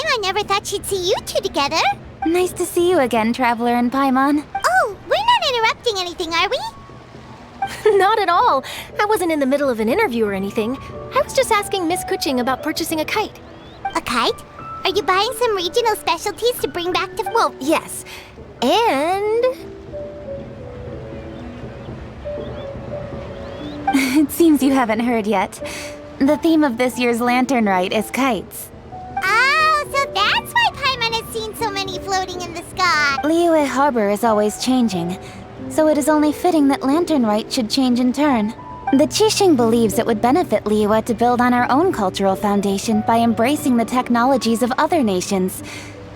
Paimon never thought she'd see you two together. Nice to see you again, Traveler and Paimon. Oh, we're not interrupting anything, are we? Not at all. I wasn't in the middle of an interview or anything. I was just asking Miss Kuching about purchasing a kite. A kite? Are you buying some regional specialties to bring back to... Well, yes. And... It seems you haven't heard yet. The theme of this year's Lantern Rite is kites. Oh, so that's why Paimon has seen so many floating in the sky. Liyue Harbor is always changing, so it is only fitting that Lantern Rite should change in turn. The Qixing believes it would benefit Liyue to build on our own cultural foundation by embracing the technologies of other nations.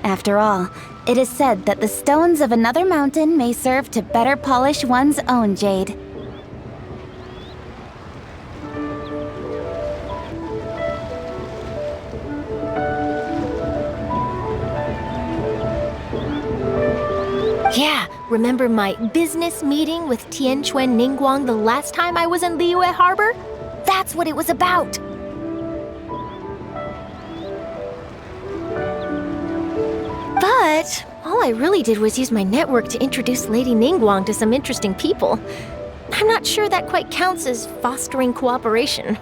After all, it is said that the stones of another mountain may serve to better polish one's own jade. Yeah, remember my business meeting with Tianquan Ningguang the last time I was in Liyue Harbor? That's what it was about. But all I really did was use my network to introduce Lady Ningguang to some interesting people. I'm not sure that quite counts as fostering cooperation.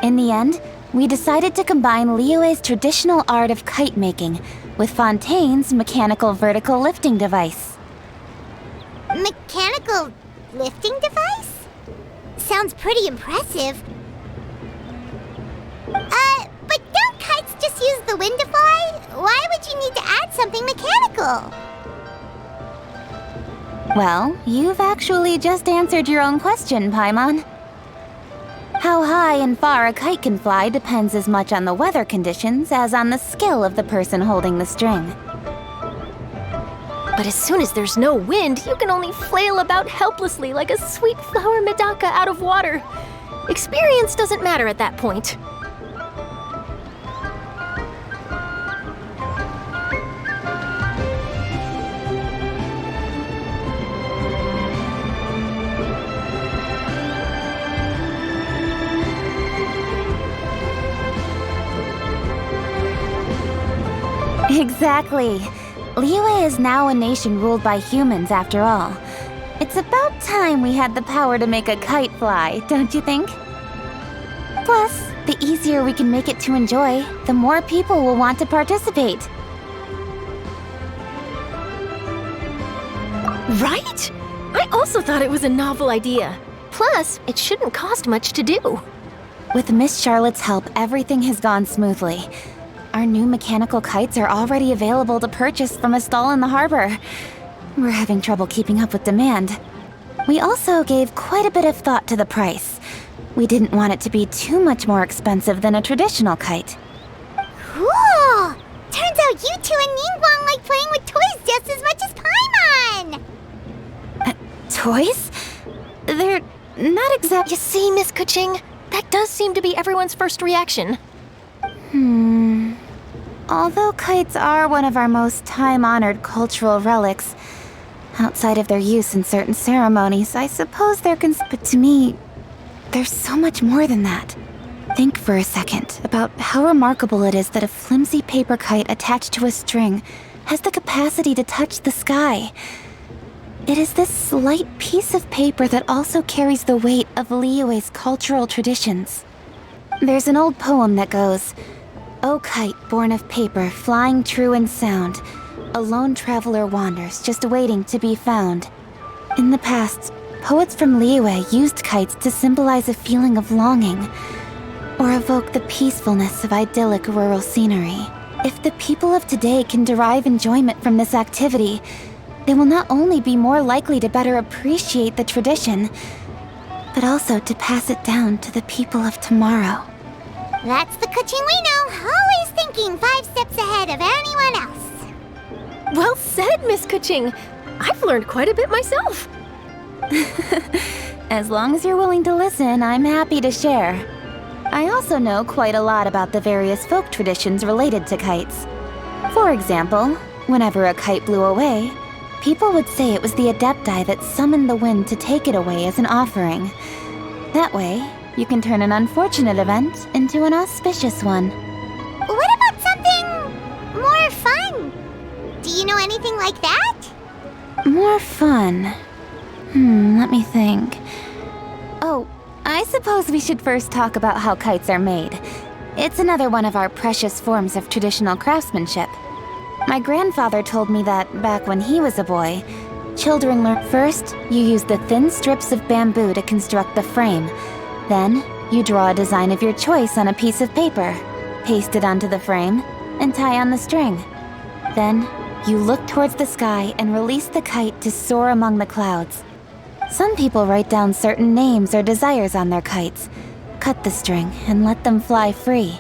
In the end, we decided to combine Liyue's traditional art of kite making with Fontaine's mechanical vertical lifting device. Mechanical lifting device? Sounds pretty impressive. But don't kites just use the wind to fly? Why would you need to add something mechanical? Well, you've actually just answered your own question, Paimon. How high and far a kite can fly depends as much on the weather conditions as on the skill of the person holding the string. But as soon as there's no wind, you can only flail about helplessly like a sweet flower medaka out of water. Experience doesn't matter at that point. Exactly. Liyue is now a nation ruled by humans, after all. It's about time we had the power to make a kite fly, don't you think? Plus, the easier we can make it to enjoy, the more people will want to participate. Right? I also thought it was a novel idea. Plus, it shouldn't cost much to do. With Miss Charlotte's help, everything has gone smoothly. Our new mechanical kites are already available to purchase from a stall in the harbor. We're having trouble keeping up with demand. We also gave quite a bit of thought to the price. We didn't want it to be too much more expensive than a traditional kite. Cool! Turns out you two and Ningguang like playing with toys just as much as Paimon! Toys? They're not exact. You see, Miss Kuching? That does seem to be everyone's first reaction. Although kites are one of our most time-honored cultural relics, outside of their use in certain ceremonies, I suppose they're but to me, there's so much more than that. Think for a second about how remarkable it is that a flimsy paper kite attached to a string has the capacity to touch the sky. It is this slight piece of paper that also carries the weight of Liyue's cultural traditions. There's an old poem that goes, "O kite born of paper, flying true in sound, a lone traveler wanders, just waiting to be found." In the past, poets from Liyue used kites to symbolize a feeling of longing, or evoke the peacefulness of idyllic rural scenery. If the people of today can derive enjoyment from this activity, they will not only be more likely to better appreciate the tradition, but also to pass it down to the people of tomorrow. That's the Kuching we know, always thinking 5 steps ahead of anyone else. Well said, Miss Kuching. I've learned quite a bit myself. As long as you're willing to listen, I'm happy to share. I also know quite a lot about the various folk traditions related to kites. For example, whenever a kite blew away, people would say it was the Adepti that summoned the wind to take it away as an offering. That way, you can turn an unfortunate event into an auspicious one. What about something fun! Do you know anything like that? More fun. Let me think. Oh, I suppose we should first talk about how kites are made. It's another one of our precious forms of traditional craftsmanship. My grandfather told me that back when he was a boy, children learn first, you use the thin strips of bamboo to construct the frame. Then, you draw a design of your choice on a piece of paper, paste it onto the frame, and tie on the string. Then, you look towards the sky and release the kite to soar among the clouds. Some people write down certain names or desires on their kites, cut the string, and let them fly free.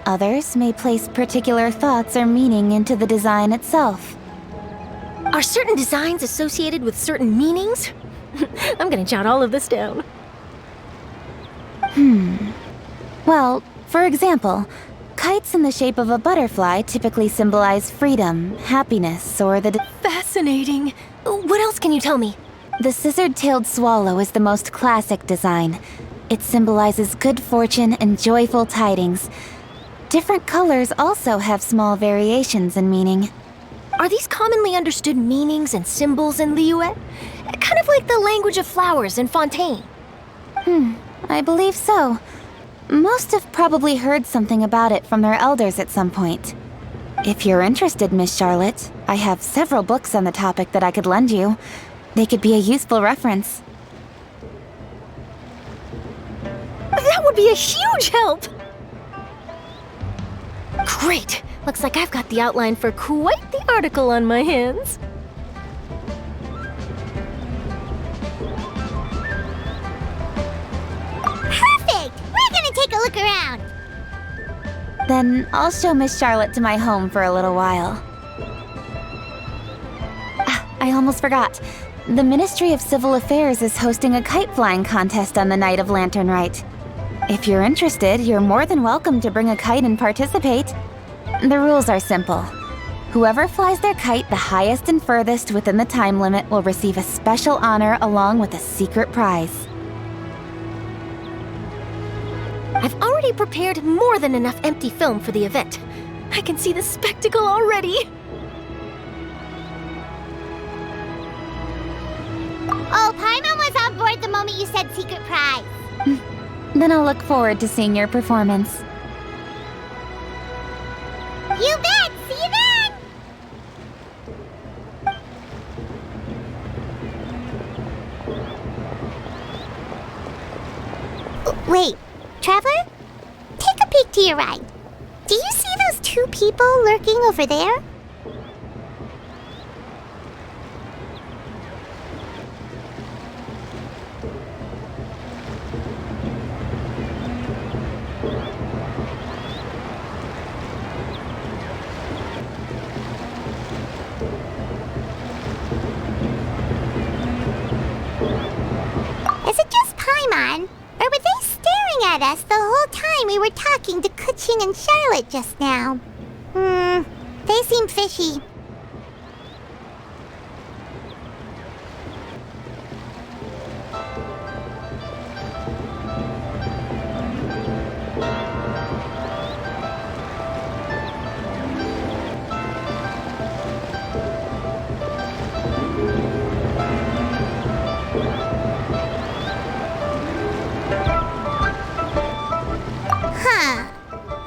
Others may place particular thoughts or meaning into the design itself. Are certain designs associated with certain meanings? I'm gonna jot all of this down. Well, for example, kites in the shape of a butterfly typically symbolize freedom, happiness, or the Fascinating. What else can you tell me? The scissored-tailed swallow is the most classic design. It symbolizes good fortune and joyful tidings. Different colors also have small variations in meaning. Are these commonly understood meanings and symbols in Liyue? Kind of like the language of flowers in Fontaine. I believe so. Most have probably heard something about it from their elders at some point. If you're interested, Miss Charlotte, I have several books on the topic that I could lend you. They could be a useful reference. That would be a huge help! Great! Looks like I've got the outline for quite the article on my hands. Perfect! We're gonna take a look around. Then I'll show Miss Charlotte to my home for a little while. I almost forgot. The Ministry of Civil Affairs is hosting a kite flying contest on the night of Lantern Rite. If you're interested, you're more than welcome to bring a kite and participate. The rules are simple. Whoever flies their kite the highest and furthest within the time limit will receive a special honor along with a secret prize. I've already prepared more than enough empty film for the event. I can see the spectacle already. Oh, Paimon was on board the moment you said secret prize. Then I'll look forward to seeing your performance. You bet! See you then! Wait, Traveler? Take a peek to your right. Do you see those two people lurking over there? Is it just Paimon? Or were they staring at us the whole time we were talking to Kuching and Charlotte just now? They seem fishy.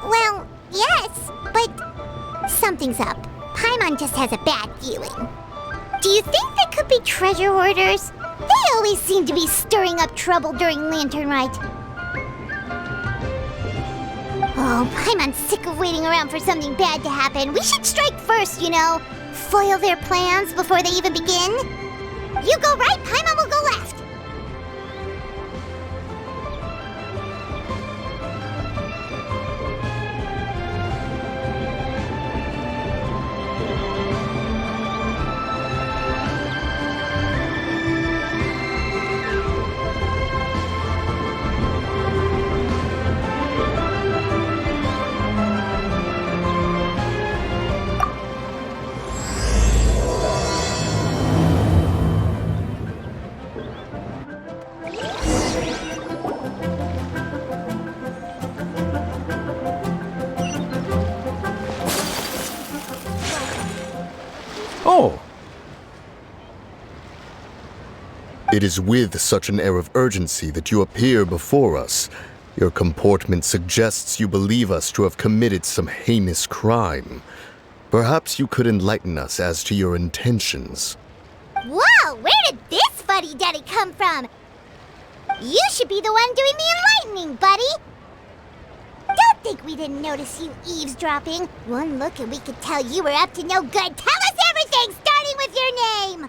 Well, yes, but something's up. Paimon just has a bad feeling. Do you think they could be treasure hoarders? They always seem to be stirring up trouble during Lantern Rite. Oh, Paimon's sick of waiting around for something bad to happen. We should strike first, you know. Foil their plans before they even begin. You go right, Paimon will go left. Oh, It is with such an air of urgency that you appear before us. Your comportment suggests you believe us to have committed some heinous crime. Perhaps you could enlighten us as to your intentions. Whoa, where did this fuddy-duddy come from? You should be the one doing the enlightening, buddy. Don't think we didn't notice you eavesdropping. One look and we could tell you were up to no good. Tell us everything, starting with your name.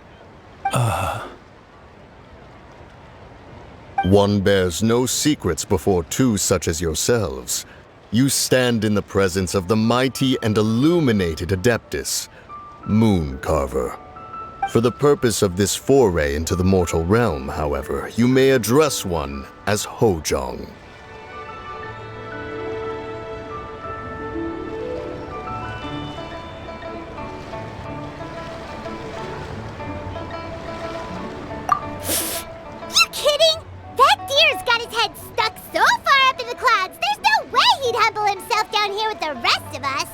One bears no secrets before two such as yourselves. You stand in the presence of the mighty and illuminated Adeptus, Moon Carver. For the purpose of this foray into the mortal realm, however, you may address one as Hojong. You kidding? That deer's got his head stuck so far up in the clouds, there's no way he'd humble himself down here with the rest of us.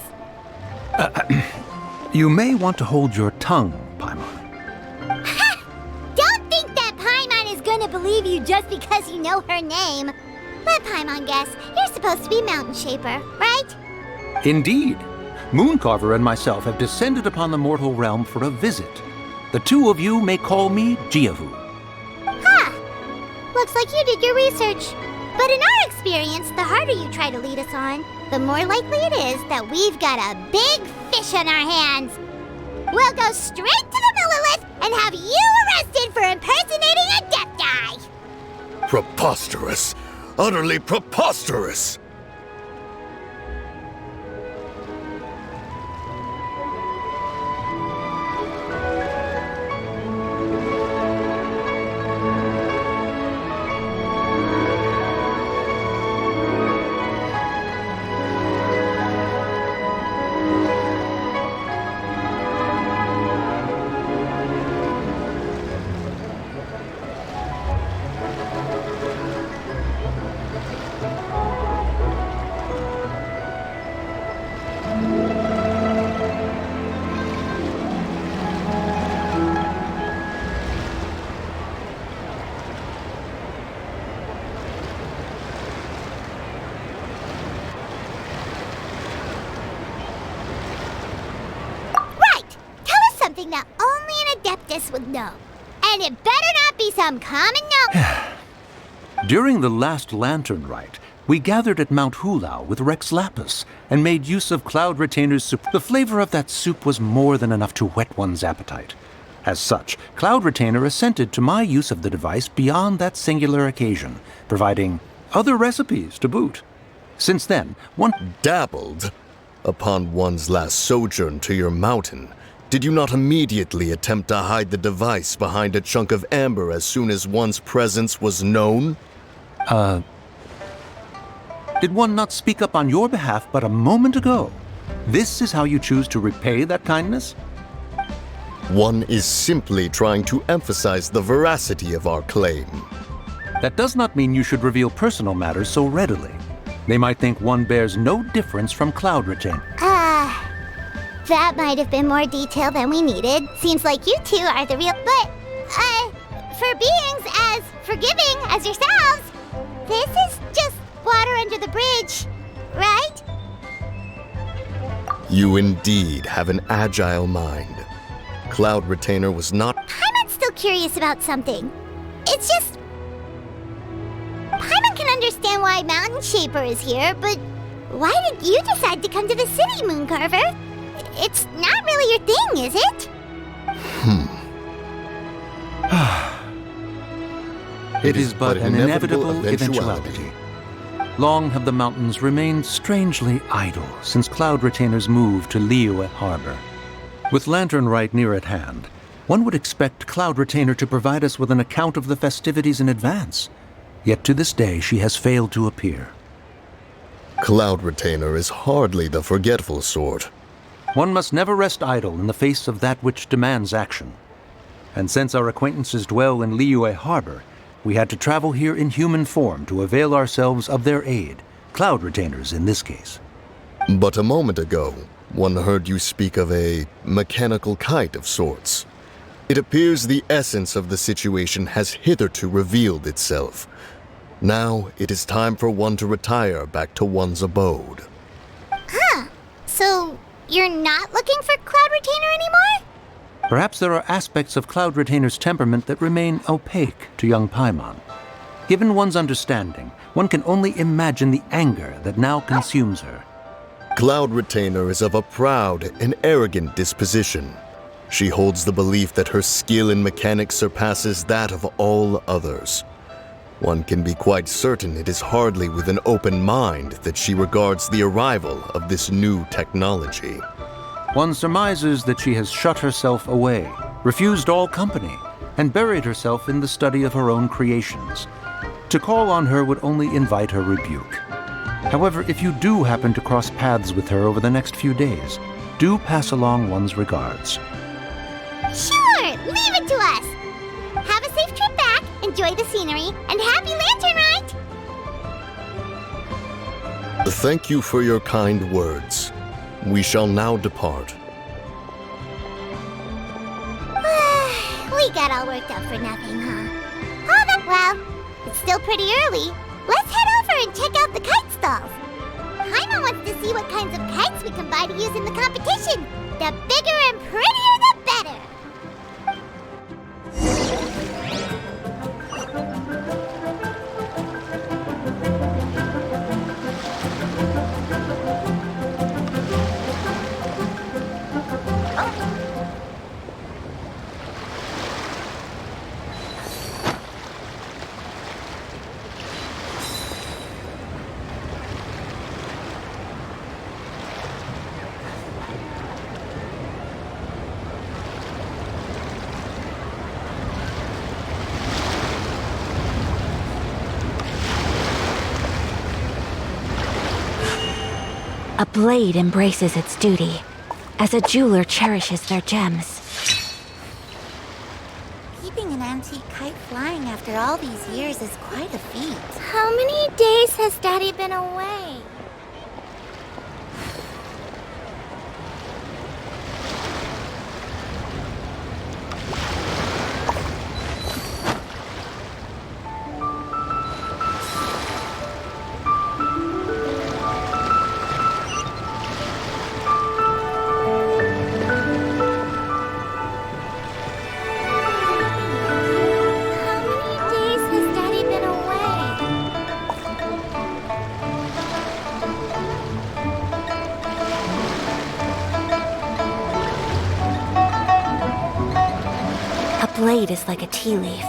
you may want to hold your tongue, Paimon. Ha! Don't think that Paimon is gonna believe you just because you know her name. Let Paimon guess, you're supposed to be Mountain Shaper, right? Indeed. Mooncarver and myself have descended upon the mortal realm for a visit. The two of you may call me Jiahu. Looks like you did your research. But in our experience, the harder you try to lead us on, the more likely it is that we've got a big fish on our hands. We'll go straight to the Millilith and have you arrested for impersonating a Adepti. Preposterous! Utterly preposterous! Something that only an Adeptus would know. And it better not be some common knowledge. During the last lantern rite, we gathered at Mount Hulao with Rex Lapis and made use of Cloud Retainer's soup. The flavor of that soup was more than enough to whet one's appetite. As such, Cloud Retainer assented to my use of the device beyond that singular occasion, providing other recipes to boot. Since then, one Dabbled? Upon one's last sojourn to your mountain, did you not immediately attempt to hide the device behind a chunk of amber as soon as one's presence was known? Did one not speak up on your behalf but a moment ago? This is how you choose to repay that kindness? One is simply trying to emphasize the veracity of our claim. That does not mean you should reveal personal matters so readily. They might think one bears no difference from Cloud Retainer. That might have been more detail than we needed. Seems like you two are the real... But, for beings as forgiving as yourselves, this is just water under the bridge, right? You indeed have an agile mind. Cloud Retainer was not... Paimon's still curious about something. It's just... Paimon can understand why Mountain Shaper is here, but why did you decide to come to the city, Mooncarver? It's not really your thing, is it? It is but an inevitable eventuality. Long have the mountains remained strangely idle since Cloud Retainer's move to Liyue Harbor. With Lantern Rite near at hand, one would expect Cloud Retainer to provide us with an account of the festivities in advance. Yet to this day she has failed to appear. Cloud Retainer is hardly the forgetful sort. One must never rest idle in the face of that which demands action. And since our acquaintances dwell in Liyue Harbor, we had to travel here in human form to avail ourselves of their aid, Cloud Retainers in this case. But a moment ago, One heard you speak of a mechanical kite of sorts. It appears the essence of the situation has hitherto revealed itself. Now it is time for one to retire back to one's abode. So, you're not looking for Cloud Retainer anymore? Perhaps there are aspects of Cloud Retainer's temperament that remain opaque to young Paimon. Given one's understanding, one can only imagine the anger that now consumes her. Cloud Retainer is of a proud and arrogant disposition. She holds the belief that her skill in mechanics surpasses that of all others. One can be quite certain it is hardly with an open mind that she regards the arrival of this new technology. One surmises that she has shut herself away, refused all company, and buried herself in the study of her own creations. To call on her would only invite her rebuke. However, if you do happen to cross paths with her over the next few days, do pass along one's regards. Sure, leave it to us. Have a safe trip back, enjoy the scenery, and happy lantern ride! Thank you for your kind words. We shall now depart. We got all worked up for nothing, huh? Hold up, well, it's still pretty early. Let's head over and check out the kite stalls. Paimon wants to see what kinds of kites we can buy to use in the competition. The bigger and prettier, the better. A blade embraces its duty, as a jeweler cherishes their gems. Keeping an antique kite flying after all these years is quite a feat. How many days has Daddy been away? Blade is like a tea leaf.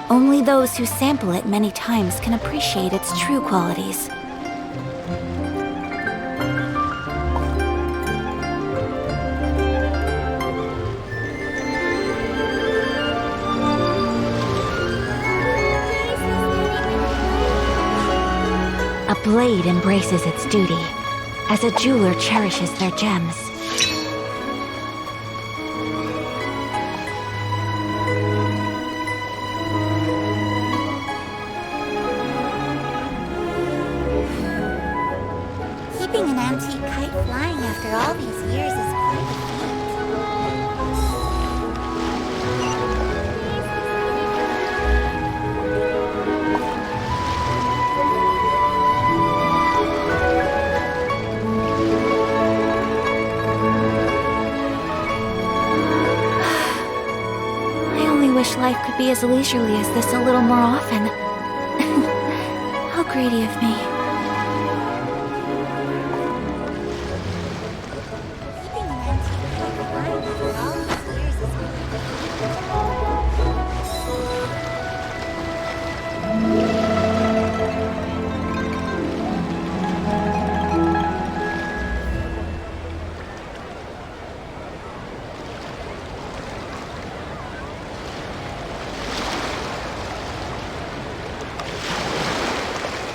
Only those who sample it many times can appreciate its true qualities. A blade embraces its duty, as a jeweler cherishes their gems. Keeping an antique kite flying after all these years is quite a I only wish life could be as leisurely as this a little more often. How greedy of me. Keeping an antique kite flying after all these years is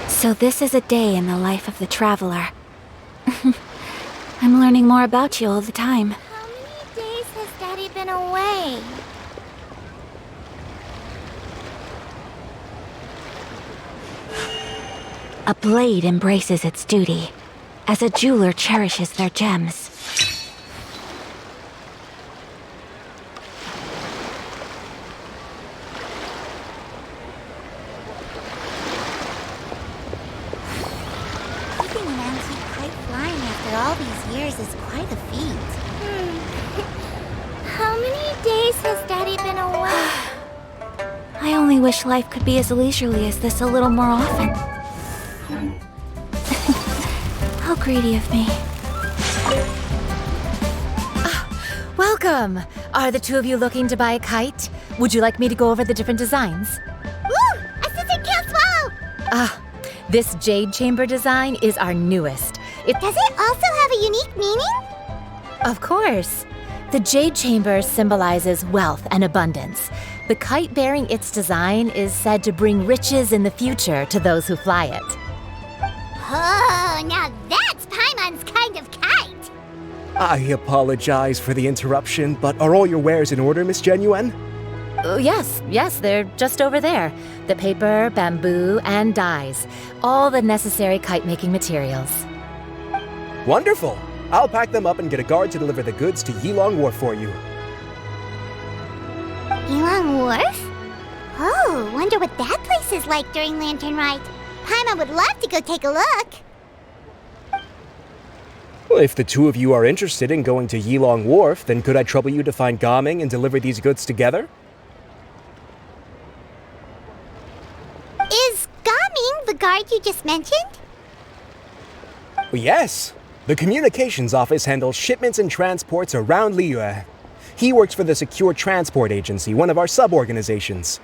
So this is a day in the life of the traveler. I'm learning more about you all the time. How many days has Daddy been away? A blade embraces its duty, as a jeweler cherishes their gems. Keeping an antique kite flying after all these years is quite a feat. How many days has Daddy been away? I only wish life could be as leisurely as this a little more often. How greedy of me. Welcome! Are the two of you looking to buy a kite? Would you like me to go over the different designs? Woo! Assistant can't swallow! This jade chamber design is our newest. Does it also have a unique meaning? Of course. The jade chamber symbolizes wealth and abundance. The kite bearing its design is said to bring riches in the future to those who fly it. Oh, now that's Paimon's kind of kite! I apologize for the interruption, but are all your wares in order, Miss Genuine? Yes, they're just over there. The paper, bamboo, and dyes. All the necessary kite-making materials. Wonderful! I'll pack them up and get a guard to deliver the goods to Yilong Wharf for you. Yilong Wharf? Oh, wonder what that place is like during Lantern Rite. Paimon would love to go take a look. Well, if the two of you are interested in going to Yilong Wharf, then could I trouble you to find Gaming and deliver these goods together? Is Gaming the guard you just mentioned? Well, yes. The communications office handles shipments and transports around Liyue. He works for the Secure Transport Agency, one of our sub-organizations.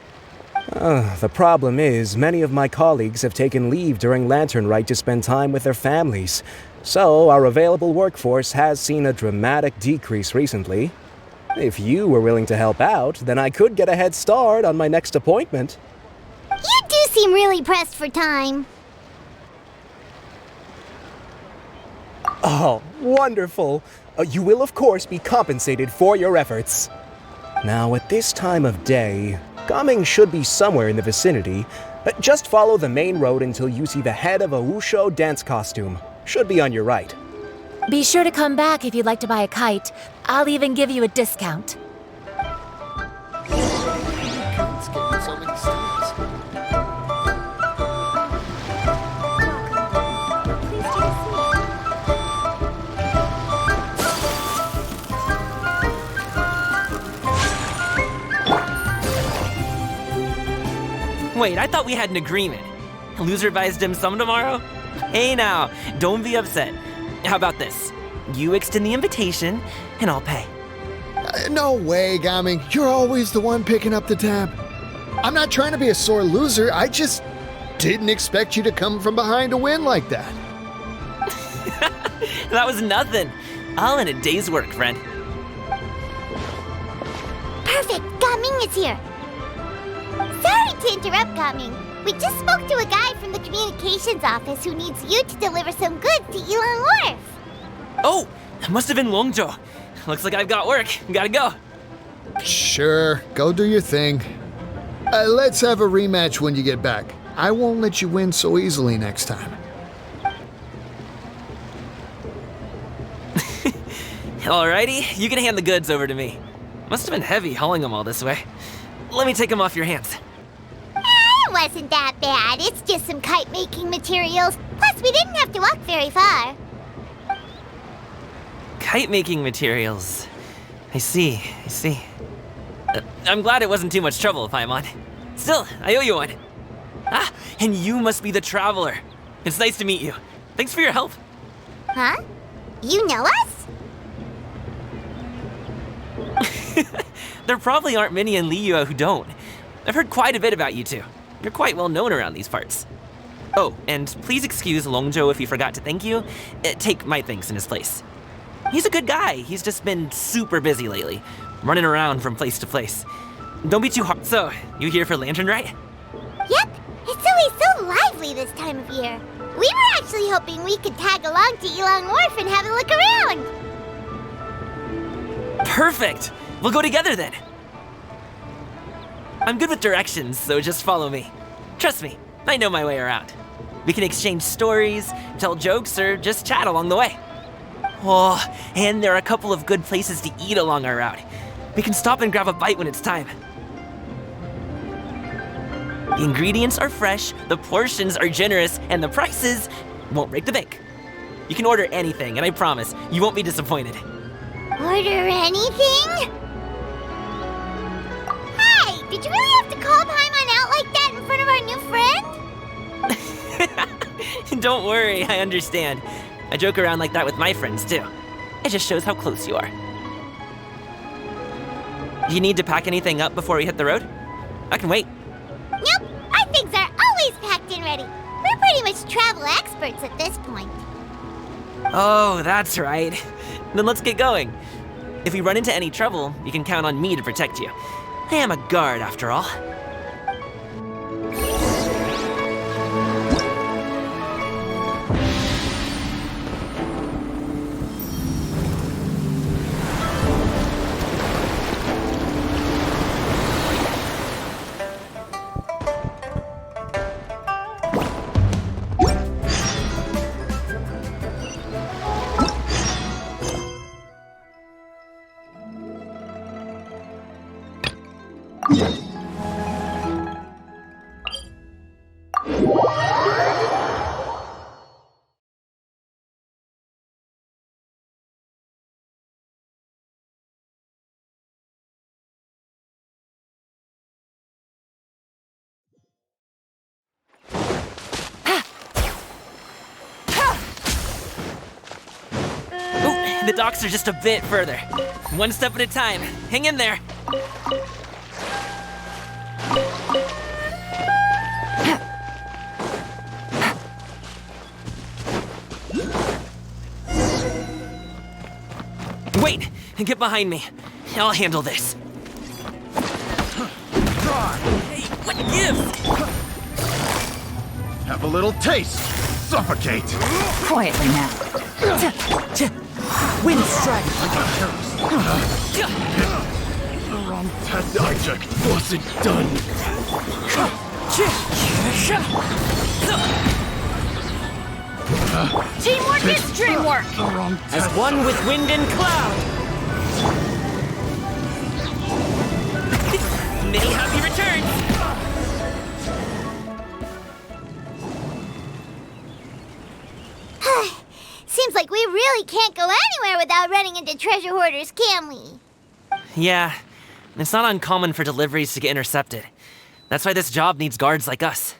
The problem is, many of my colleagues have taken leave during Lantern Rite to spend time with their families. So, our available workforce has seen a dramatic decrease recently. If you were willing to help out, then I could get a head start on my next appointment. You do seem really pressed for time. Oh, wonderful! You will, of course, be compensated for your efforts. Now, at this time of day, Gaming should be somewhere in the vicinity. Just follow the main road until you see the head of a Wushu dance costume. Should be on your right. Be sure to come back if you'd like to buy a kite. I'll even give you a discount. Wait, I thought we had an agreement. Loser buys dim sum tomorrow? Hey now, don't be upset. How about this? You extend the invitation, and I'll pay. No way, Gaming. You're always the one picking up the tab. I'm not trying to be a sore loser. I just didn't expect you to come from behind to win like that. That was nothing. All in a day's work, friend. Perfect, Gaming is here. Sorry to interrupt, Gaming. We just spoke to a guy from the communications office who needs you to deliver some goods to Yilong Wharf. Oh, it must have been Longzhou. Looks like I've got work. Gotta go. Sure, go do your thing. Let's have a rematch when you get back. I won't let you win so easily next time. Alrighty, you can hand the goods over to me. Must have been heavy hauling them all this way. Let me take them off your hands. It wasn't that bad. It's just some kite-making materials. Plus, we didn't have to walk very far. Kite-making materials. I see. I'm glad it wasn't too much trouble, Paimon. Still, I owe you one. Ah, and you must be the traveler. It's nice to meet you. Thanks for your help. Huh? You know us? There probably aren't many in Liyue who don't. I've heard quite a bit about you two. You're quite well known around these parts. Oh, and please excuse Longzhou if he forgot to thank you. Take my thanks in his place. He's a good guy. He's just been super busy lately, running around from place to place. Don't be too hard. So, you here for Lantern Rite? Yep. It's always so lively this time of year. We were actually hoping we could tag along to Yilong Wharf and have a look around. Perfect. We'll go together then. I'm good with directions, so just follow me. Trust me, I know my way around. We can exchange stories, tell jokes, or just chat along the way. Oh, and there are a couple of good places to eat along our route. We can stop and grab a bite when it's time. The ingredients are fresh, the portions are generous, and the prices won't break the bank. You can order anything, and I promise, you won't be disappointed. Order anything? Hey, did you really have to call Paimon out like that in front of our new friend? Don't worry, I understand. I joke around like that with my friends, too. It just shows how close you are. Do you need to pack anything up before we hit the road? I can wait. Nope, our things are always packed and ready. We're pretty much travel experts at this point. Oh, that's right. Then let's get going. If we run into any trouble, you can count on me to protect you. I am a guard, after all. The docks are just a bit further. One step at a time. Hang in there. Wait! Get behind me. I'll handle this. Hey, what gives? Have a little taste. Suffocate. Quietly now. Wind strike like a terrorist. The wrong project wasn't done. Teamwork is dreamwork! As one with wind and cloud. Many happy returns. Seems like we really can't go anywhere without running into treasure hoarders, can we? Yeah, it's not uncommon for deliveries to get intercepted. That's why this job needs guards like us.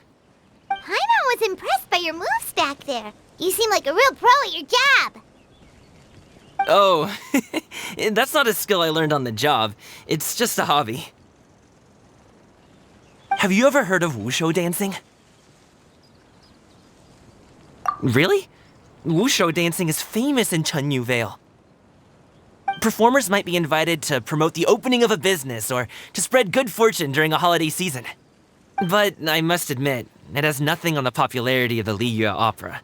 Paimon was impressed by your moves back there. You seem like a real pro at your job. Oh, that's not a skill I learned on the job. It's just a hobby. Have you ever heard of wushu dancing? Really? Wushu dancing is famous in Chunyu Vale. Performers might be invited to promote the opening of a business or to spread good fortune during a holiday season. But I must admit, it has nothing on the popularity of the Liyue Opera.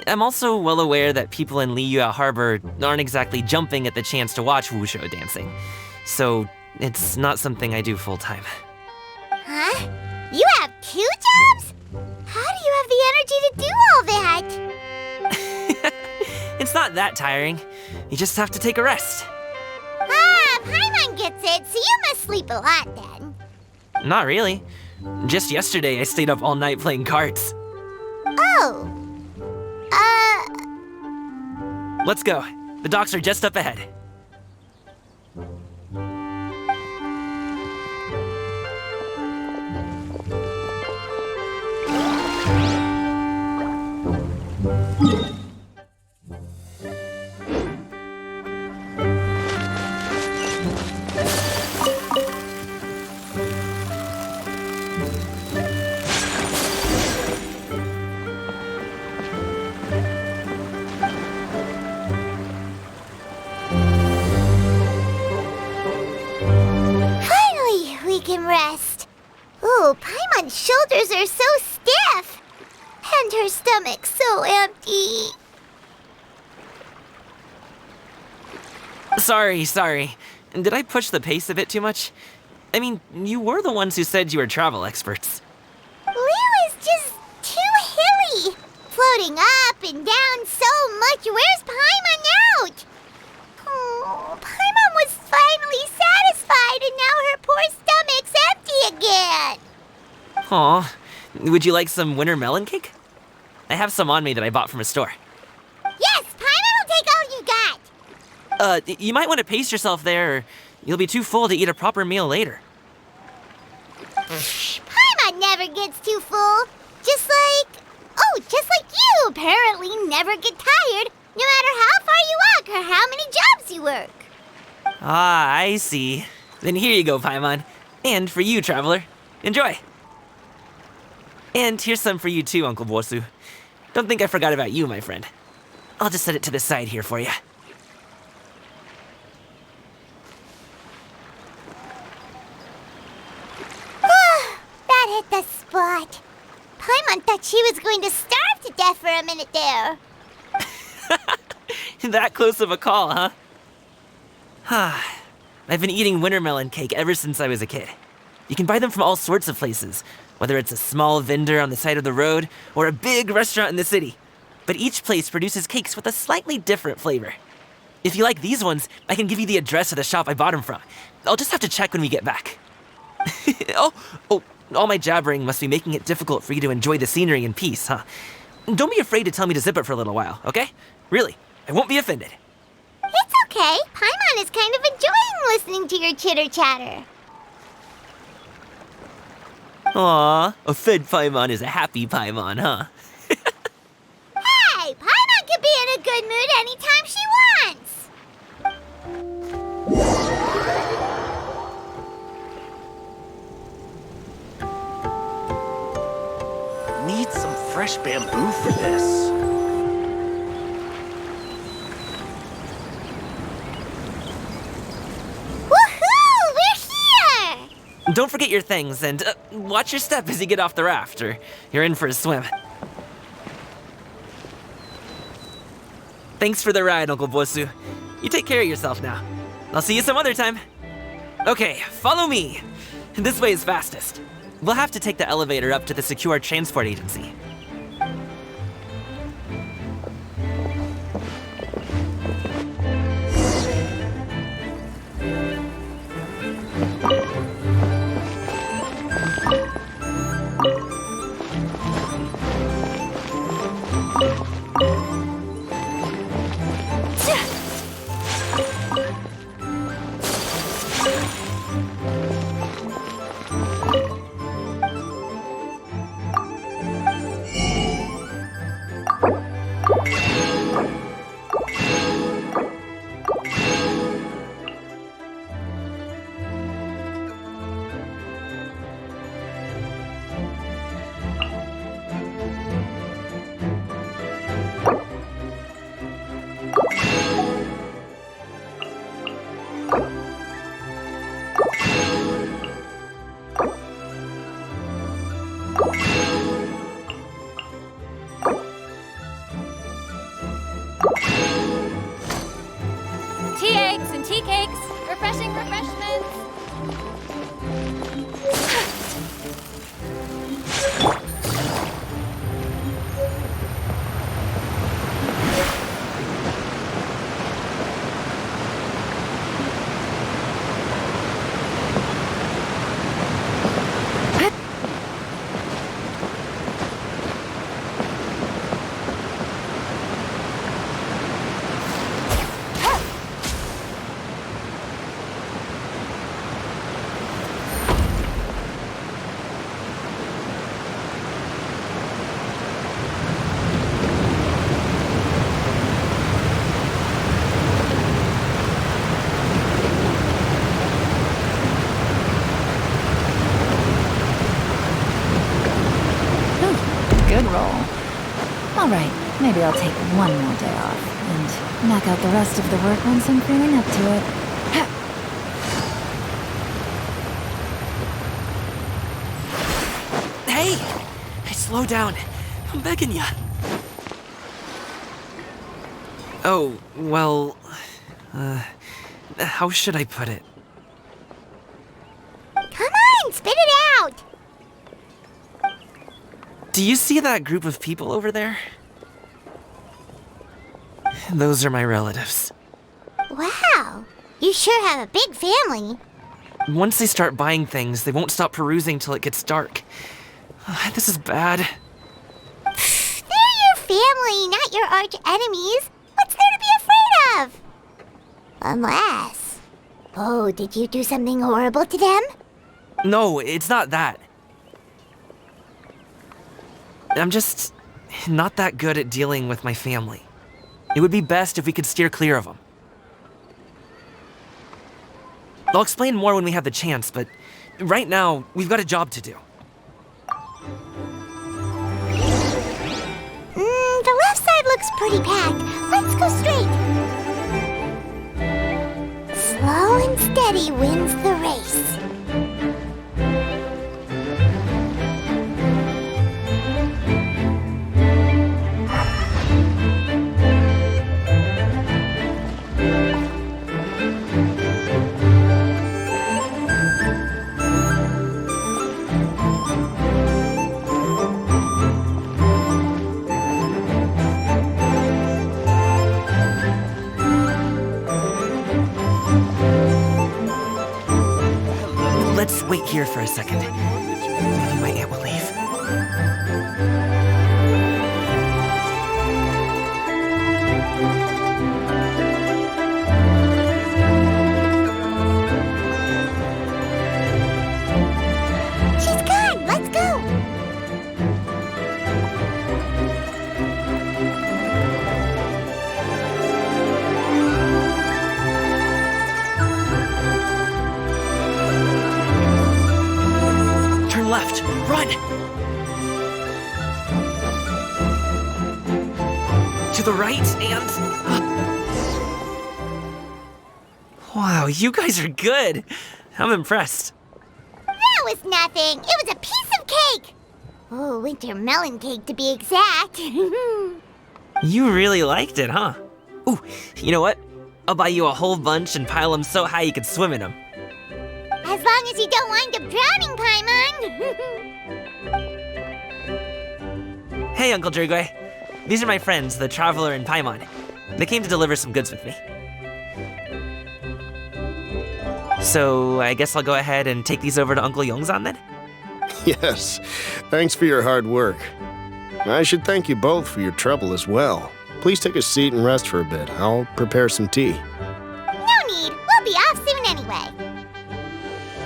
I'm also well aware that people in Liyue Harbor aren't exactly jumping at the chance to watch wushu dancing, so it's not something I do full-time. Huh? You have 2 jobs? How do you have the energy to do all that? It's not that tiring. You just have to take a rest. Ah, Paimon gets it, so you must sleep a lot then. Not really. Just yesterday, I stayed up all night playing cards. Oh. Let's go. The docks are just up ahead. Can rest. Ooh, Paimon's shoulders are so stiff. And her stomach's so empty. Sorry. Did I push the pace a bit too much? I mean, you were the ones who said you were travel experts. We was just too floating up and down so much. Where's Paimon out? Oh, Paimon was finally satisfied, and now her poor stomach's empty again. Aw, would you like some winter melon cake? I have some on me that I bought from a store. Yes, Paimon will take all you got. You might want to pace yourself there, or you'll be too full to eat a proper meal later. Paimon never gets too full. Just like you apparently never get tired, no matter how far you walk or how many jobs you work. Ah, I see. Then here you go, Paimon. And for you, traveler. Enjoy. And here's some for you too, Uncle Bosu. Don't think I forgot about you, my friend. I'll just set it to the side here for you. That hit the spot. Paimon thought she was going to starve to death for a minute there. That close of a call, huh? I've been eating winter melon cake ever since I was a kid. You can buy them from all sorts of places, whether it's a small vendor on the side of the road or a big restaurant in the city. But each place produces cakes with a slightly different flavor. If you like these ones, I can give you the address of the shop I bought them from. I'll just have to check when we get back. Oh, all my jabbering must be making it difficult for you to enjoy the scenery in peace, huh? Don't be afraid to tell me to zip it for a little while, okay? Really, I won't be offended. It's okay. Paimon is kind of enjoying listening to your chitter-chatter. Aw, a fed Paimon is a happy Paimon, huh? Hey, Paimon can be in a good mood anytime she wants. Need some fresh bamboo for this. Woohoo! We're here! Don't forget your things, and watch your step as you get off the raft, or you're in for a swim. Thanks for the ride, Uncle Bosu. You take care of yourself now. I'll see you some other time. Okay, follow me. This way is fastest. We'll have to take the elevator up to the secure transport agency. Tea eggs and tea cakes, refreshing refreshments. Good roll. All right, maybe I'll take one more day off and knock out the rest of the work once I'm feeling up to it. Hey! Slow down. I'm begging ya. Oh, well... how should I put it? Come on, spit it out! Do you see that group of people over there? Those are my relatives. Wow, you sure have a big family. Once they start buying things, they won't stop perusing till it gets dark. This is bad. They're your family, not your arch enemies. What's there to be afraid of? Unless... Oh, did you do something horrible to them? No, it's not that. I'm just not that good at dealing with my family. It would be best if we could steer clear of them. I'll explain more when we have the chance, but right now, we've got a job to do. The left side looks pretty packed. Let's go straight. Slow and steady wins the race. Let's wait here for a second. Maybe my aunt will leave. She's gone. Let's go. Turn left. Run! To the right and... Wow, you guys are good. I'm impressed. That was nothing. It was a piece of cake. Oh, winter melon cake to be exact. You really liked it, huh? Ooh, you know what? I'll buy you a whole bunch and pile them so high you could swim in them. As long as you don't wind up drowning, Paimon. Hey, Uncle Jirgwe. These are my friends, the Traveler and Paimon. They came to deliver some goods with me. So, I guess I'll go ahead and take these over to Uncle Yongzan then? Yes, thanks for your hard work. I should thank you both for your trouble as well. Please take a seat and rest for a bit. I'll prepare some tea. No need. We'll be off soon anyway.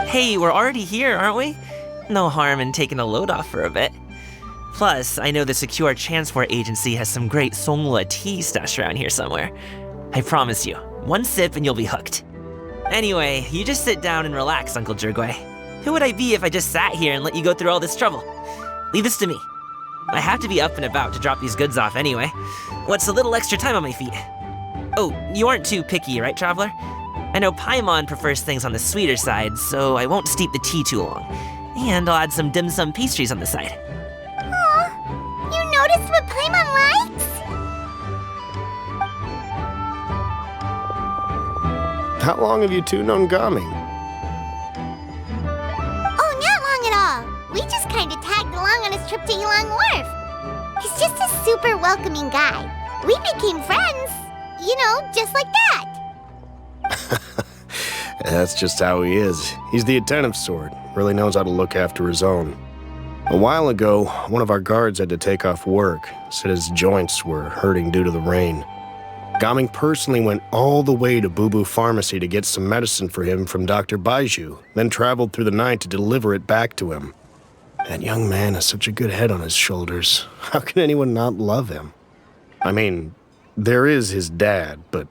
Hey, we're already here, aren't we? No harm in taking a load off for a bit. Plus, I know the Secure Transport Agency has some great Songhua tea stashed around here somewhere. I promise you, one sip and you'll be hooked. Anyway, you just sit down and relax, Uncle Jirgwe. Who would I be if I just sat here and let you go through all this trouble? Leave this to me. I have to be up and about to drop these goods off anyway. What's a little extra time on my feet? Oh, you aren't too picky, right, Traveler? I know Paimon prefers things on the sweeter side, so I won't steep the tea too long. And I'll add some dim sum pastries on the side. Aw, you noticed what Paimon likes? How long have you two known Gaming? Oh, not long at all. We just kind of tagged along on his trip to Yulong Wharf. He's just a super welcoming guy. We became friends, you know, just like that. That's just how he is. He's the attentive sort, really knows how to look after his own. A while ago, one of our guards had to take off work, said his joints were hurting due to the rain. Gaming personally went all the way to Boo Boo Pharmacy to get some medicine for him from Dr. Baiju, then traveled through the night to deliver it back to him. That young man has such a good head on his shoulders. How can anyone not love him? I mean, there is his dad, but...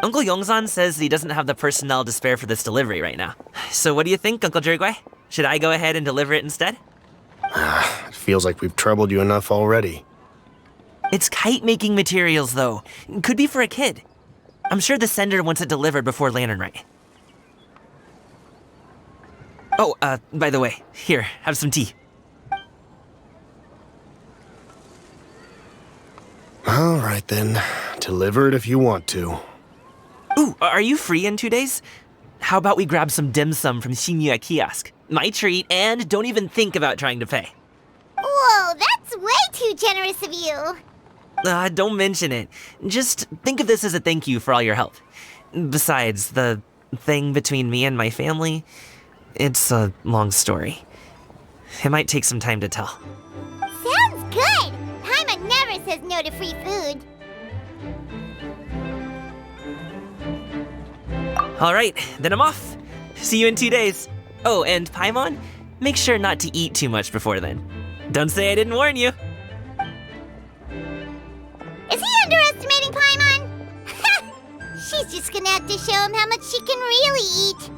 Uncle Yongzan says he doesn't have the personnel to spare for this delivery right now. So what do you think, Uncle Jirgwe? Should I go ahead and deliver it instead? It feels like we've troubled you enough already. It's kite-making materials, though. Could be for a kid. I'm sure the sender wants it delivered before Lantern Rite. Oh, by the way, here, have some tea. All right then, deliver it if you want to. Ooh, are you free in 2 days? How about we grab some dim sum from Shinya Kiosk? My treat, and don't even think about trying to pay. Whoa, that's way too generous of you. Don't mention it. Just think of this as a thank you for all your help. Besides, the thing between me and my family, it's a long story. It might take some time to tell. Sounds good! Paimon never says no to free food. All right, then I'm off. See you in 2 days. Oh, and Paimon, make sure not to eat too much before then. Don't say I didn't warn you. Is he underestimating Paimon? She's just gonna have to show him how much she can really eat.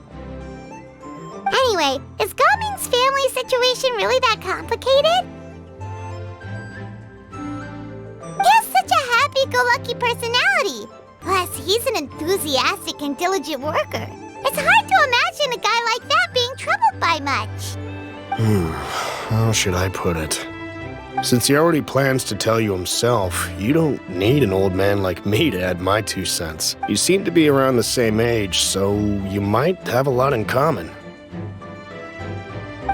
Anyway, is Gaming's family situation really that complicated? He has such a happy-go-lucky personality. Plus, he's an enthusiastic and diligent worker. It's hard to imagine a guy like that being troubled by much. How should I put it? Since he already plans to tell you himself, you don't need an old man like me to add my 2 cents. You seem to be around the same age, so you might have a lot in common.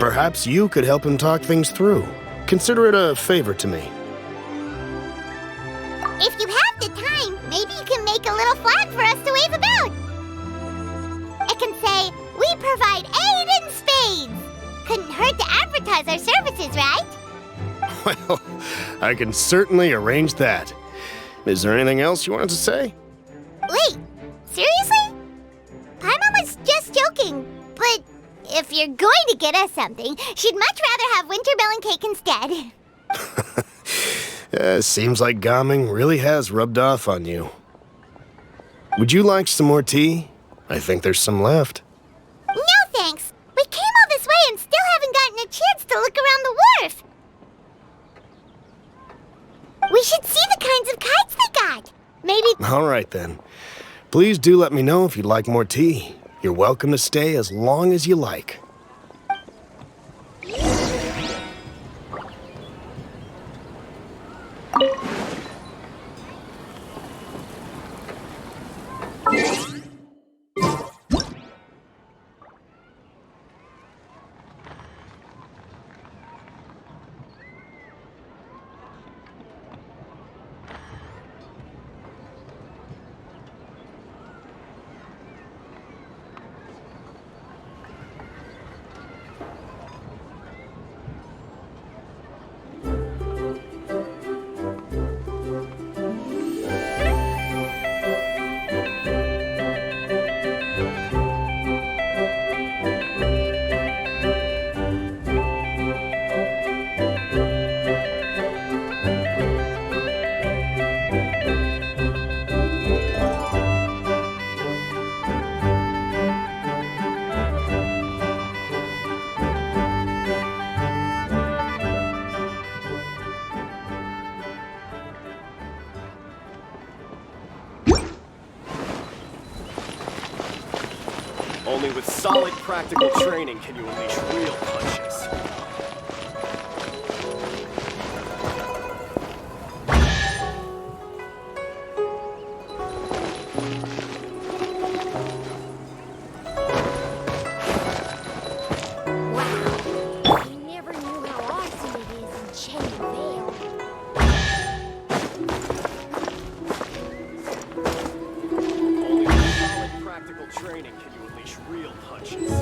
Perhaps you could help him talk things through. Consider it a favor to me. If you have the time, maybe you can make a little flag for us to wave about. It can say, "We provide aid in spades." Couldn't hurt to advertise our services, right? Well, I can certainly arrange that. Is there anything else you wanted to say? Wait, seriously? Paimon was just joking, but if you're going to get us something, she'd much rather have wintermelon cake instead. Seems like Gaming really has rubbed off on you. Would you like some more tea? I think there's some left. No thanks. We came all this way and still haven't gotten a chance to look around the wharf. We should see the kinds of kites they got. Maybe... All right, then. Please do let me know if you'd like more tea. You're welcome to stay as long as you like. Only with solid practical training can you unleash real punches. Wow, I never knew how awesome it is in Chain Vale. Only with solid practical training can you unleash real punches.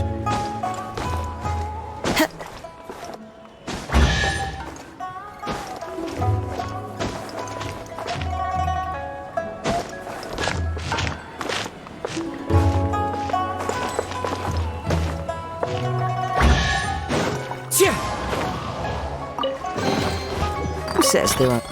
Who says there are...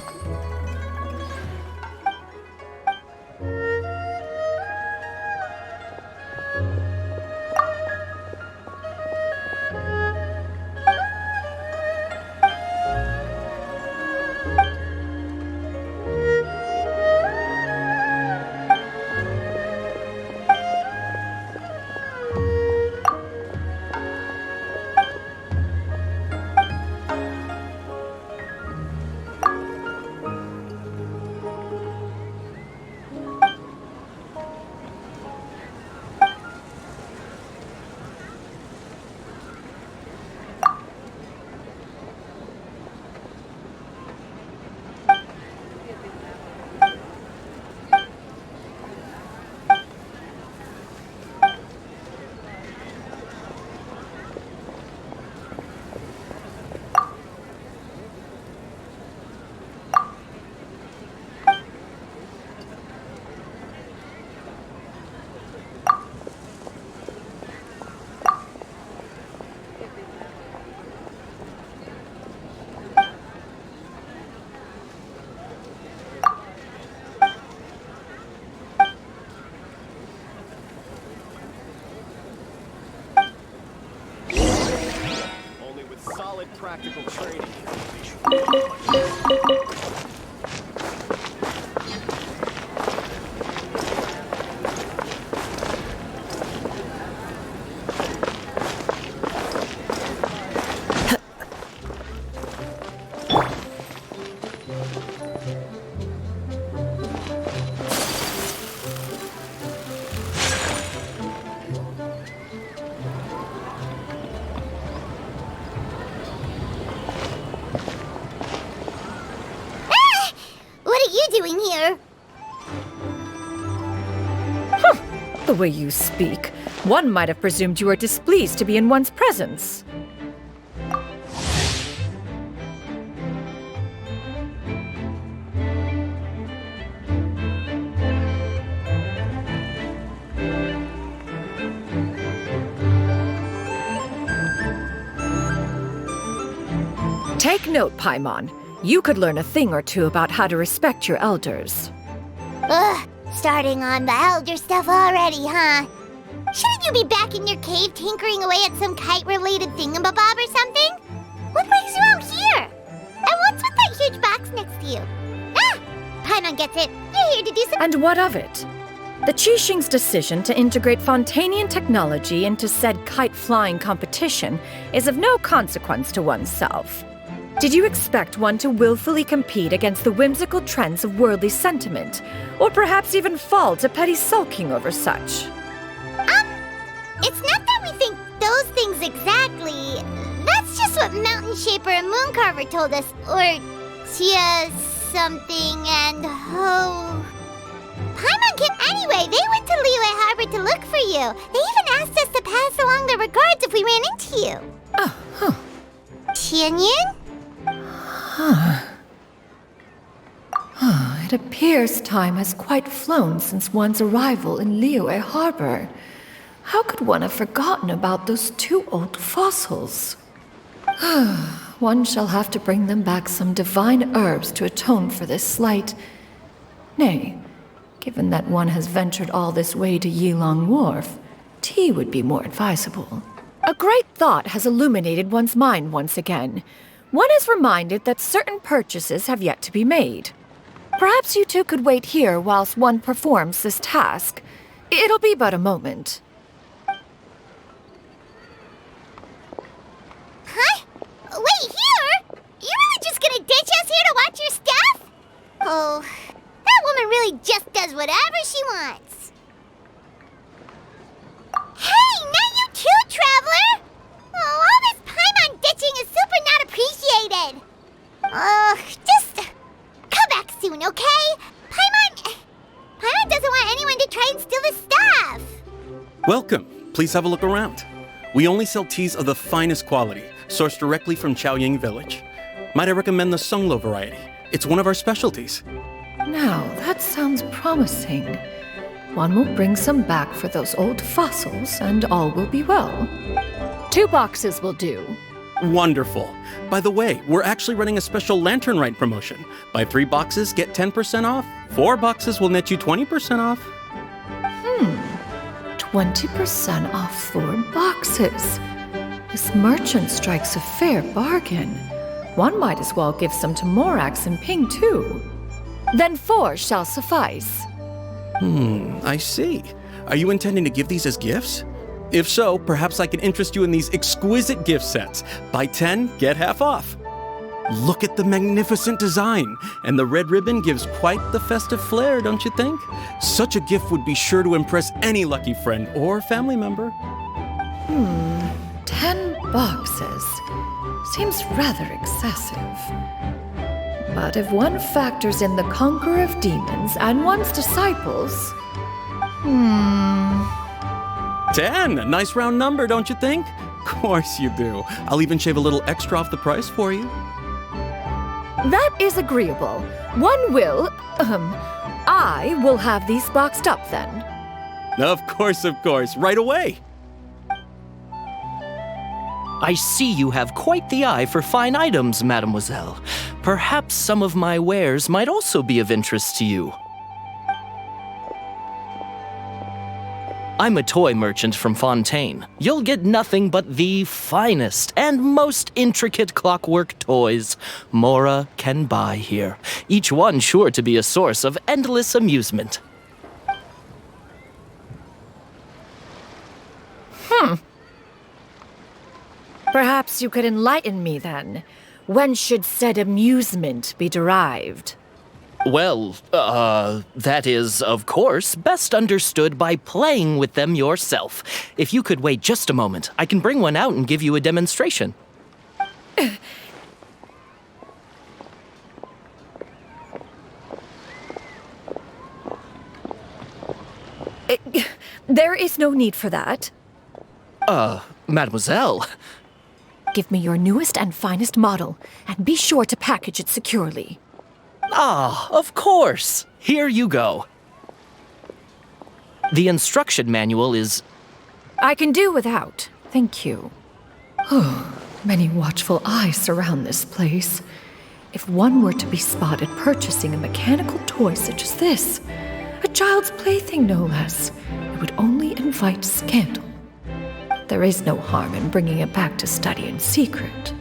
practical training can unleash real punches. What are you doing here? The way you speak, one might have presumed you were displeased to be in one's presence. Take note, Paimon. You could learn a thing or two about how to respect your elders. Ugh, starting on the elder stuff already, huh? Shouldn't you be back in your cave tinkering away at some kite-related thingamabob or something? What brings you out here? And what's with that huge box next to you? Ah! Paimon gets it. You're here to do some— And what of it? The Qixing's decision to integrate Fontanian technology into said kite-flying competition is of no consequence to oneself. Did you expect one to willfully compete against the whimsical trends of worldly sentiment, or perhaps even fall to petty sulking over such? It's not that we think those things exactly. That's just what Mountain Shaper and Moon Carver told us. Or Tia something and Ho. Paimon came anyway. They went to Liyue Harbor to look for you. They even asked us to pass along their regards if we ran into you. Oh, huh. Tianyun? It appears time has quite flown since one's arrival in Liyue Harbor. How could one have forgotten about those two old fossils? One shall have to bring them back some divine herbs to atone for this slight. Nay, given that one has ventured all this way to Yilong Wharf, tea would be more advisable. A great thought has illuminated one's mind once again. One is reminded that certain purchases have yet to be made. Perhaps you two could wait here whilst one performs this task. It'll be but a moment. Huh? Wait, here? You really just gonna ditch us here to watch your stuff? Oh, that woman really just does whatever she wants. Hey, not you too, Traveler! Oh, all this Paimon ditching is super not appreciated. Just come back soon, okay? Paimon doesn't want anyone to try and steal his stuff. Welcome. Please have a look around. We only sell teas of the finest quality, sourced directly from Chaoying Village. Might I recommend the Sunglo variety? It's one of our specialties. Now, that sounds promising. One will bring some back for those old fossils, and all will be well. 2 boxes will do. Wonderful. By the way, we're actually running a special Lantern Rite promotion. Buy 3 boxes, get 10% off. 4 boxes will net you 20% off. 20% off 4 boxes. This merchant strikes a fair bargain. One might as well give some to Morax and Ping too. Then 4 shall suffice. I see. Are you intending to give these as gifts? If so, perhaps I can interest you in these exquisite gift sets. Buy 10, get half off. Look at the magnificent design, and the red ribbon gives quite the festive flair, don't you think? Such a gift would be sure to impress any lucky friend or family member. 10 boxes. Seems rather excessive. But if one factors in the Conqueror of Demons and one's disciples... 10! A nice round number, don't you think? Of course you do. I'll even shave a little extra off the price for you. That is agreeable. One will, I will have these boxed up then. Of course, right away. I see you have quite the eye for fine items, mademoiselle. Perhaps some of my wares might also be of interest to you. I'm a toy merchant from Fontaine. You'll get nothing but the finest and most intricate clockwork toys Mora can buy here, each one sure to be a source of endless amusement. Perhaps you could enlighten me then. When should said amusement be derived? Well, that is, of course, best understood by playing with them yourself. If you could wait just a moment, I can bring one out and give you a demonstration. There is no need for that. Mademoiselle. Give me your newest and finest model, and be sure to package it securely. Ah, of course. Here you go. The instruction manual is... I can do without, thank you. Many watchful eyes surround this place. If one were to be spotted purchasing a mechanical toy such as this, a child's plaything no less, it would only invite scandal. There is no harm in bringing it back to study in secret.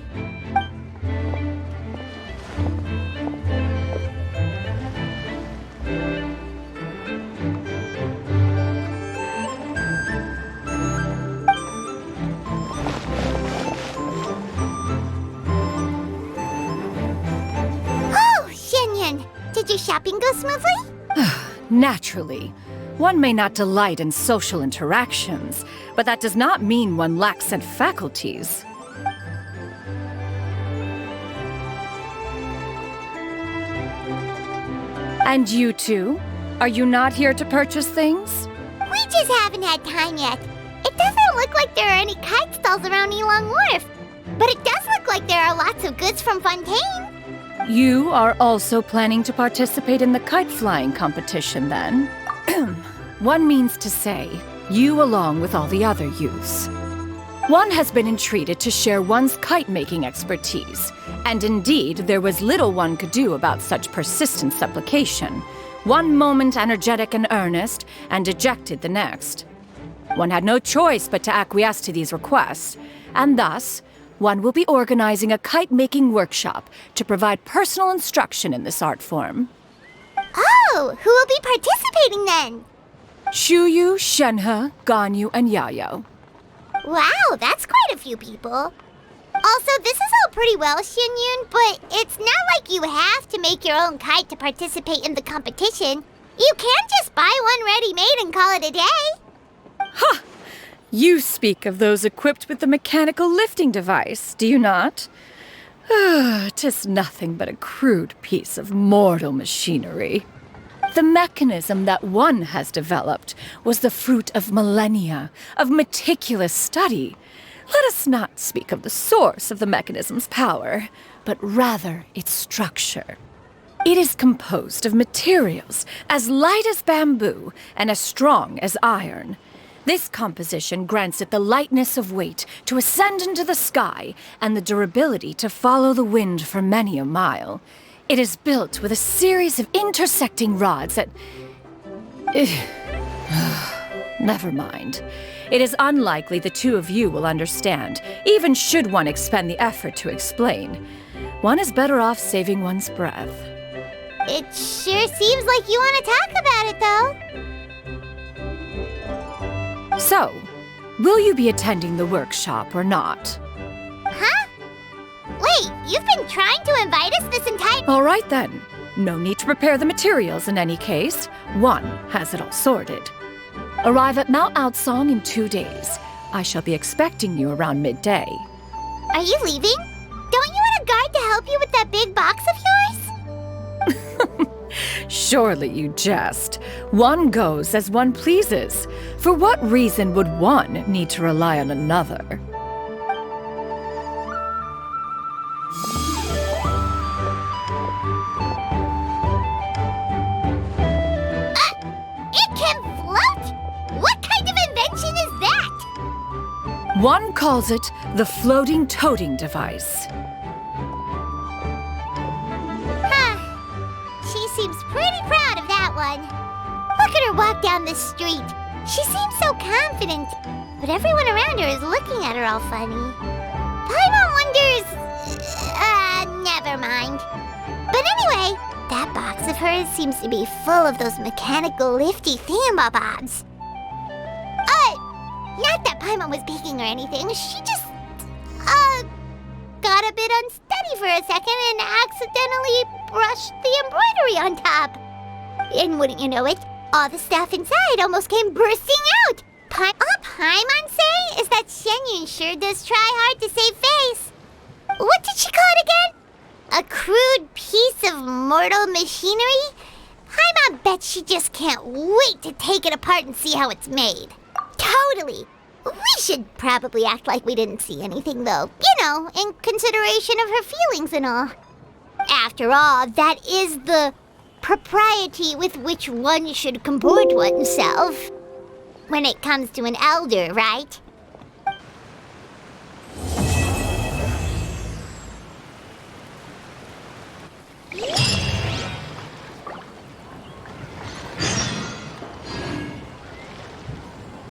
Oh, Shenyan! Did your shopping go smoothly? Naturally. One may not delight in social interactions, but that does not mean one lacks said faculties. And you two? Are you not here to purchase things? We just haven't had time yet. It doesn't look like there are any kite stalls around Elong Wharf, but it does look like there are lots of goods from Fontaine. You are also planning to participate in the kite flying competition, then? One means to say, you along with all the other youths. One has been entreated to share one's kite-making expertise, and indeed there was little one could do about such persistent supplication. One moment energetic and earnest, and dejected the next. One had no choice but to acquiesce to these requests, and thus, one will be organizing a kite-making workshop to provide personal instruction in this art form. Oh, who will be participating then? Shuyu, Shenhe, Ganyu, and Yayo. Wow, that's quite a few people. Also, this is all pretty well, Xinyun, but it's not like you have to make your own kite to participate in the competition. You can just buy one ready-made and call it a day. Ha! You speak of those equipped with the mechanical lifting device, do you not? 'Tis nothing but a crude piece of mortal machinery. The mechanism that one has developed was the fruit of millennia of meticulous study. Let us not speak of the source of the mechanism's power, but rather its structure. It is composed of materials as light as bamboo and as strong as iron. This composition grants it the lightness of weight to ascend into the sky and the durability to follow the wind for many a mile. It is built with a series of intersecting rods that... Never mind. It is unlikely the two of you will understand, even should one expend the effort to explain. One is better off saving one's breath. It sure seems like you want to talk about it, though. So, will you be attending the workshop or not? Huh? Wait, you've been trying to invite us this entire... All right then. No need to prepare the materials in any case. One has it all sorted. Arrive at Mount Outsong in 2 days. I shall be expecting you around midday. Are you leaving? Don't you want a guide to help you with that big box of yours? Surely you jest. One goes as one pleases. For what reason would one need to rely on another? It can float? What kind of invention is that? One calls it the floating toting device. She seems pretty proud of that one. Look at her walk down the street. She seems so confident, but everyone around her is looking at her all funny. Paimon wonders... never mind. But anyway, that box of hers seems to be full of those mechanical lifty thingamabobs. Not that Paimon was peeking or anything, she just... got a bit unsteady for a second and accidentally brushed the embroidery on top. And wouldn't you know it, all the stuff inside almost came bursting out. All Paimon say is that Shenyun sure does try hard to save face. What did she call it again? A crude piece of mortal machinery? Paimon bets she just can't wait to take it apart and see how it's made. Totally. We should probably act like we didn't see anything, though. You know, in consideration of her feelings and all. After all, that is the propriety with which one should comport oneself when it comes to an elder, right?